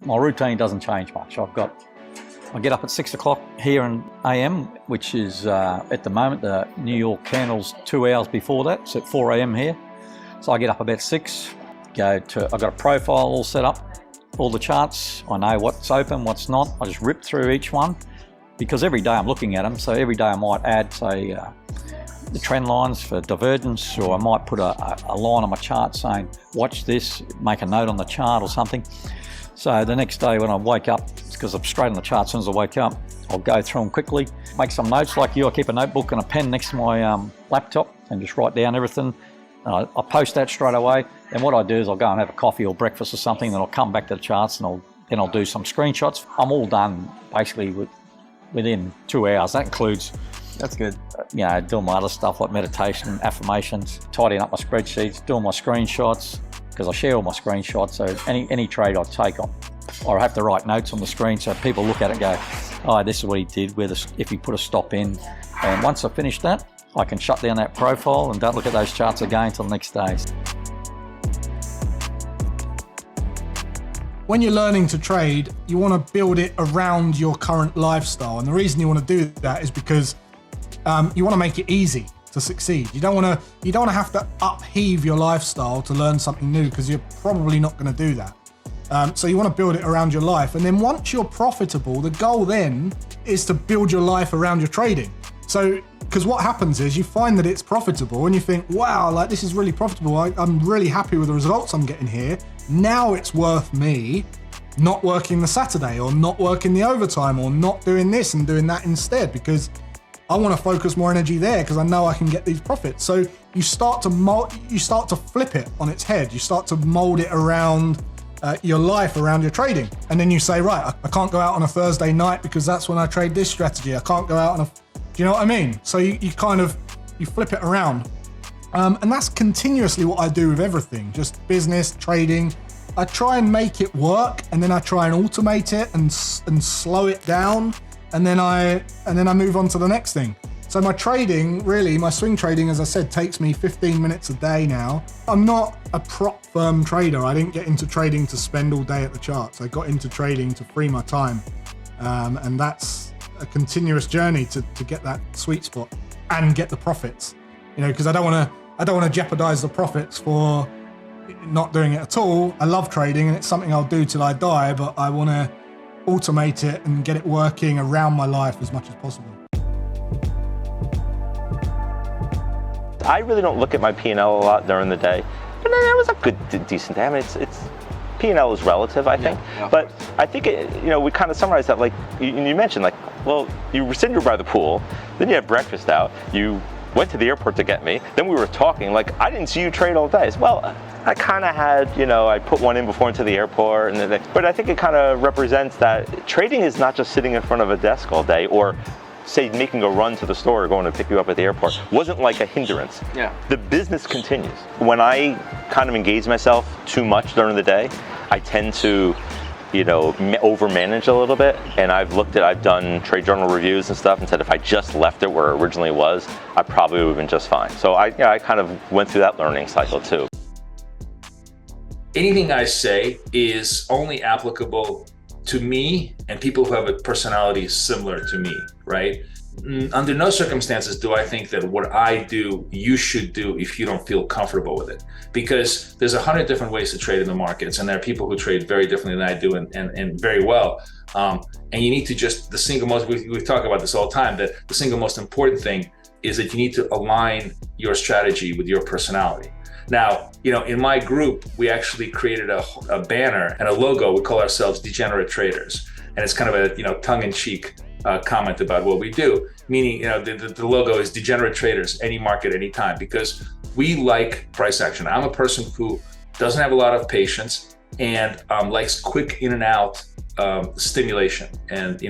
my routine doesn't change much. I get up at 6 o'clock here in AM, which is at the moment the New York candle's 2 hours before that. It's at 4 AM here. So I get up about 6, I've got a profile all set up, all the charts. I know what's open, what's not. I just rip through each one because every day I'm looking at them. So every day I might add, say, the trend lines for divergence, or I might put a line on my chart saying, watch this, make a note on the chart or something. So the next day when I wake up, because I'm straight on the chart as soon as I wake up, I'll go through them quickly, make some notes like you. I keep a notebook and a pen next to my laptop and just write down everything. I post that straight away. And what I do is I'll go and have a coffee or breakfast or something, then I'll come back to the charts and then I'll do some screenshots. I'm all done basically within 2 hours. That includes, that's good, doing my other stuff like meditation, affirmations, tidying up my spreadsheets, doing my screenshots, because I share all my screenshots. So any trade I take on, or I have to write notes on the screen so people look at it and go, oh, this is what he did, if he put a stop in. And once I finish that, I can shut down that profile and don't look at those charts again until the next day. When you're learning to trade, you want to build it around your current lifestyle. And the reason you want to do that is because you want to make it easy to succeed. You don't want to have to upheave your lifestyle to learn something new, because you're probably not going to do that. So you want to build it around your life. And then once you're profitable, the goal then is to build your life around your trading. So, because what happens is you find that it's profitable and you think, wow, like this is really profitable. I'm really happy with the results I'm getting here. Now it's worth me not working the Saturday, or not working the overtime, or not doing this and doing that instead, because I want to focus more energy there because I know I can get these profits. So you start to flip it on its head. You start to mold it around your life, around your trading. And then you say, right, I can't go out on a Thursday night because that's when I trade this strategy. I can't go out on do you know what I mean? So you flip it around. And that's continuously what I do with everything, just business, trading. I try and make it work, and then I try and automate it and slow it down, and then I move on to the next thing. So my trading, really, my swing trading, as I said, takes me 15 minutes a day now. I'm not a prop firm trader. I didn't get into trading to spend all day at the charts. I got into trading to free my time, and that's a continuous journey to get that sweet spot and get the profits. Because I don't want to jeopardize the profits for not doing it at all. I love trading and it's something I'll do till I die, but I want to automate it and get it working around my life as much as possible. I really don't look at my P&L a lot during the day, but that was a good, decent day. I mean, it's P&L is relative, I think, but I think we kind of summarized that, like you mentioned, like, well, you were sitting by the pool, then you had breakfast out, you went to the airport to get me, then we were talking, like, I didn't see you trade all day. Well, I kind of had, I put one in before into the airport, but I think it kind of represents that trading is not just sitting in front of a desk all day, or say making a run to the store or going to pick you up at the airport wasn't like a hindrance. Yeah. The business continues. When I kind of engage myself too much during the day, I tend to overmanage a little bit, and I've done trade journal reviews and stuff and said if I just left it where it originally was, I probably would have been just fine. So I kind of went through that learning cycle too. Anything I say is only applicable to me and people who have a personality similar to me, right? Under no circumstances do I think that what I do, you should do if you don't feel comfortable with it. Because there's 100 different ways to trade in the markets, and there are people who trade very differently than I do and very well. And you need to just, we talk about this all the time, that the single most important thing is that you need to align your strategy with your personality. Now, in my group, we actually created a banner and a logo. We call ourselves Degenerate Traders. And it's kind of a, tongue-in-cheek comment about what we do, meaning, the logo is Degenerate Traders, any market, any time, because we like price action. I'm a person who doesn't have a lot of patience and likes quick in and out stimulation and,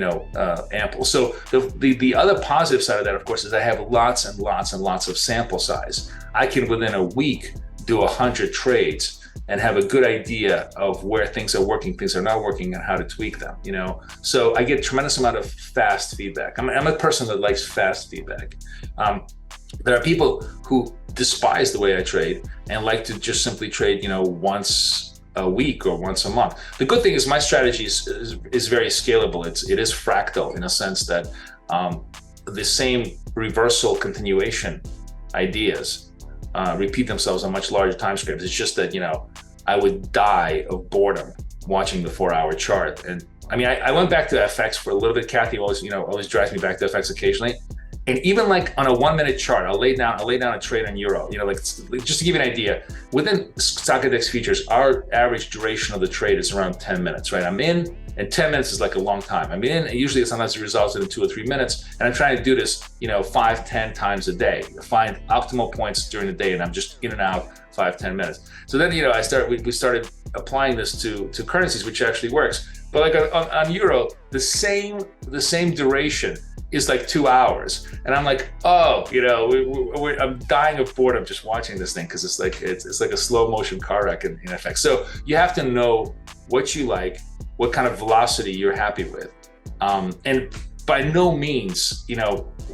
ample. So the other positive side of that, of course, is I have lots and lots and lots of sample size. I can, within a week, do 100 trades and have a good idea of where things are working, things are not working, and how to tweak them, So I get a tremendous amount of fast feedback. I'm a person that likes fast feedback. There are people who despise the way I trade and like to just simply trade, once a week or once a month. The good thing is my strategy is very scalable. It is fractal in a sense that the same reversal continuation ideas repeat themselves on much larger time frames. It's just that, I would die of boredom watching the 4-hour chart. And I mean, I went back to FX for a little bit. Kathy always drives me back to FX occasionally. And even like on a 1-minute chart, I'll lay down a trade on euro. Just to give you an idea, within stock index futures, our average duration of the trade is around 10 minutes, right? I'm in, and 10 minutes is like a long time. I'm in, and usually sometimes it results in 2 or 3 minutes. And I'm trying to do this, 5, 10 times a day, find optimal points during the day, and I'm just in and out 5, 10 minutes. So then, we started applying this to currencies, which actually works. But like on euro, the same duration is like 2 hours, and I'm like, I'm dying of boredom just watching this thing, because it's like a slow motion car wreck in FX. So you have to know what you like, what kind of velocity you're happy with, and by no means,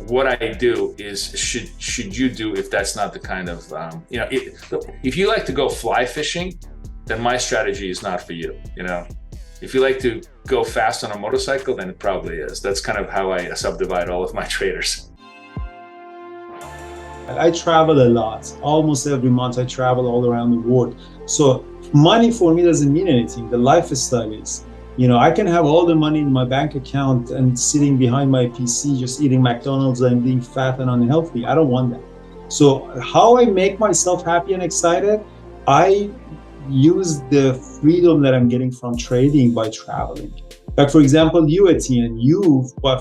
what I do is should you do if that's not the kind of if you like to go fly fishing, then my strategy is not for you. If you like to go fast on a motorcycle, then it probably is. That's kind of how I subdivide all of my traders. I travel a lot. Almost every month I travel all around the world. So money for me doesn't mean anything. The lifestyle is. I can have all the money in my bank account and sitting behind my PC just eating McDonald's and being fat and unhealthy. I don't want that. So how I make myself happy and excited, I use the freedom that I'm getting from trading by traveling. Like, for example, you, Etienne,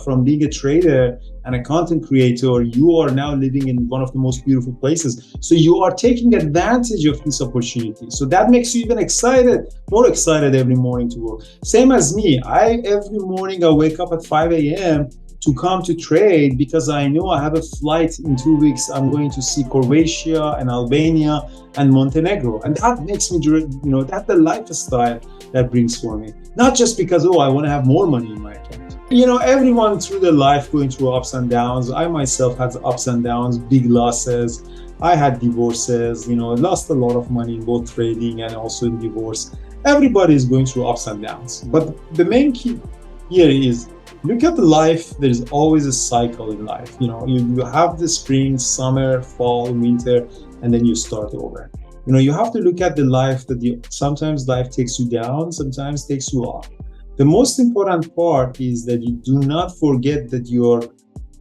from being a trader and a content creator, you are now living in one of the most beautiful places. So you are taking advantage of this opportunity. So that makes you even more excited every morning to work. Same as me. Every morning I wake up at 5 a.m. to come to trade, because I know I have a flight in 2 weeks. I'm going to see Croatia and Albania and Montenegro. And that makes me, that's the lifestyle that brings for me. Not just because, I want to have more money in my account. Everyone through their life going through ups and downs. I myself had ups and downs, big losses. I had divorces, lost a lot of money in both trading and also in divorce. Everybody is going through ups and downs. But the main key here is, look at the life. There's always a cycle in life. You have the spring, summer, fall, winter, and then you start over. You have to look at the life that sometimes life takes you down, sometimes takes you up. The most important part is that you do not forget that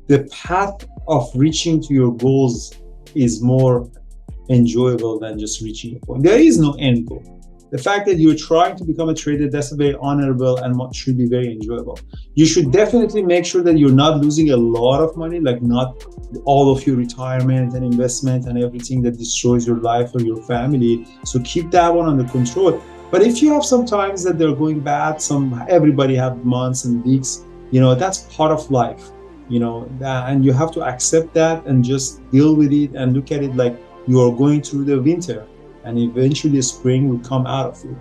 the path of reaching to your goals is more enjoyable than just reaching a point. There is no end goal. The fact that you're trying to become a trader, that's very honorable and should be very enjoyable. You should definitely make sure that you're not losing a lot of money, like not all of your retirement and investment and everything that destroys your life or your family. So keep that one under control. But if you have some times that they're going bad, everybody have months and weeks, that's part of life, and you have to accept that and just deal with it and look at it like you are going through the winter. And eventually spring will come out of you.